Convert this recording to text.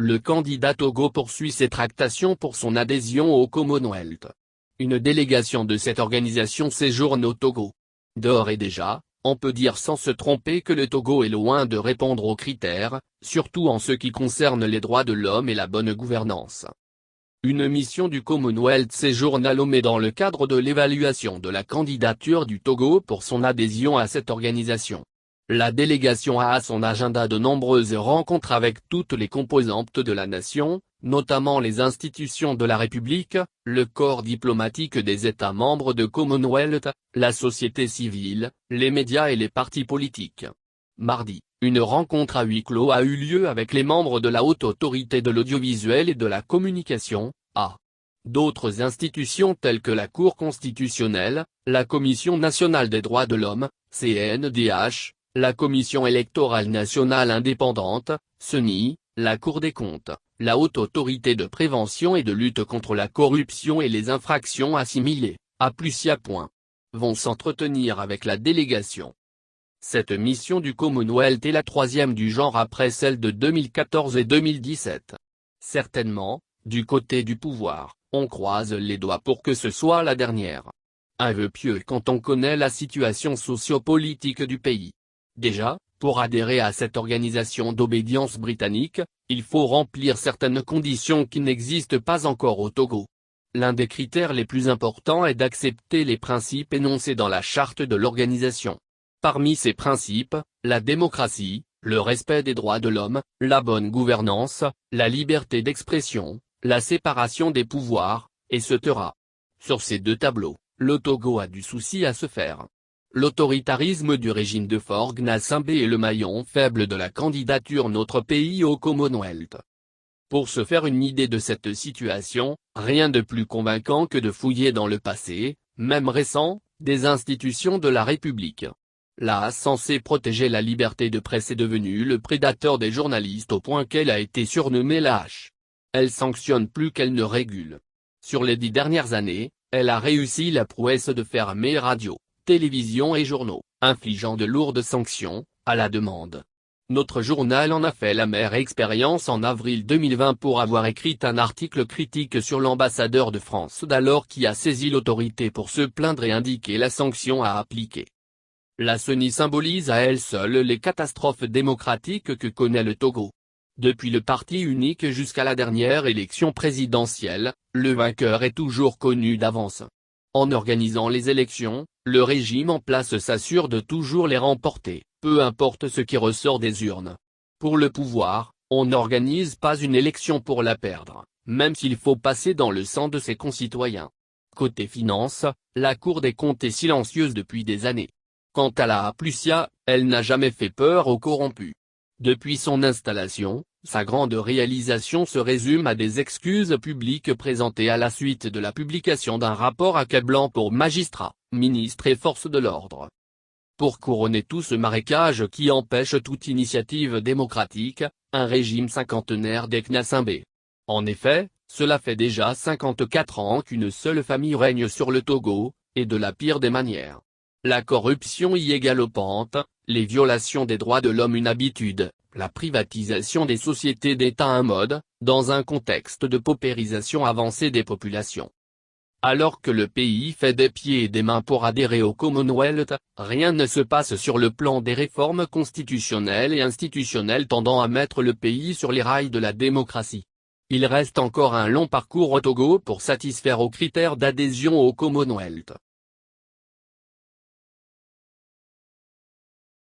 le candidat Togo poursuit ses tractations pour son adhésion au Commonwealth. Une délégation de cette organisation séjourne au Togo. D'ores et déjà, on peut dire sans se tromper que le Togo est loin de répondre aux critères, surtout en ce qui concerne les droits de l'homme et la bonne gouvernance. Une mission du Commonwealth séjourne à Lomé dans le cadre de l'évaluation de la candidature du Togo pour son adhésion à cette organisation. La délégation a à son agenda de nombreuses rencontres avec toutes les composantes de la nation, notamment les institutions de la République, le corps diplomatique des États membres de Commonwealth, la société civile, les médias et les partis politiques. Mardi, une rencontre à huis clos a eu lieu avec les membres de la Haute Autorité de l'Audiovisuel et de la Communication, A. D'autres institutions telles que la Cour constitutionnelle, la Commission nationale des droits de l'homme, CNDH, la Commission électorale nationale indépendante, CENI, la Cour des comptes, la Haute Autorité de prévention et de lutte contre la corruption et les infractions assimilées, APLUSIA. Vont s'entretenir avec la délégation. Cette mission du Commonwealth est la troisième du genre après celle de 2014 et 2017. Certainement, du côté du pouvoir, on croise les doigts pour que ce soit la dernière. Un vœu pieux quand on connaît la situation socio-politique du pays. Déjà, pour adhérer à cette organisation d'obédience britannique, il faut remplir certaines conditions qui n'existent pas encore au Togo. L'un des critères les plus importants est d'accepter les principes énoncés dans la charte de l'organisation. Parmi ces principes, la démocratie, le respect des droits de l'homme, la bonne gouvernance, la liberté d'expression, la séparation des pouvoirs, etc. Sur ces deux tableaux, le Togo a du souci à se faire. L'autoritarisme du régime de Faure Gnassingbé est le maillon faible de la candidature notre pays au Commonwealth. Pour se faire une idée de cette situation, rien de plus convaincant que de fouiller dans le passé, même récent, des institutions de la République. Là, censée protéger la liberté de presse est devenue le prédateur des journalistes au point qu'elle a été surnommée la hache. Elle sanctionne plus qu'elle ne régule. Sur les 10 dernières années, elle a réussi la prouesse de fermer radio, télévision et journaux, infligeant de lourdes sanctions, à la demande. Notre journal en a fait l'amère expérience en avril 2020 pour avoir écrit un article critique sur l'ambassadeur de France d'alors qui a saisi l'autorité pour se plaindre et indiquer la sanction à appliquer. La CENI symbolise à elle seule les catastrophes démocratiques que connaît le Togo. Depuis le parti unique jusqu'à la dernière élection présidentielle, le vainqueur est toujours connu d'avance. En organisant les élections, le régime en place s'assure de toujours les remporter, peu importe ce qui ressort des urnes. Pour le pouvoir, on n'organise pas une élection pour la perdre, même s'il faut passer dans le sang de ses concitoyens. Côté finance, la Cour des comptes est silencieuse depuis des années. Quant à la APLUSIA, elle n'a jamais fait peur aux corrompus. Depuis son installation, sa grande réalisation se résume à des excuses publiques présentées à la suite de la publication d'un rapport accablant pour magistrats, ministres et forces de l'ordre. Pour couronner tout ce marécage qui empêche toute initiative démocratique, un régime cinquantenaire des Gnassingbé. En effet, cela fait déjà 54 ans qu'une seule famille règne sur le Togo, et de la pire des manières. La corruption y est galopante, les violations des droits de l'homme une habitude, la privatisation des sociétés d'État un mode, dans un contexte de paupérisation avancée des populations. Alors que le pays fait des pieds et des mains pour adhérer au Commonwealth, rien ne se passe sur le plan des réformes constitutionnelles et institutionnelles tendant à mettre le pays sur les rails de la démocratie. Il reste encore un long parcours au Togo pour satisfaire aux critères d'adhésion au Commonwealth.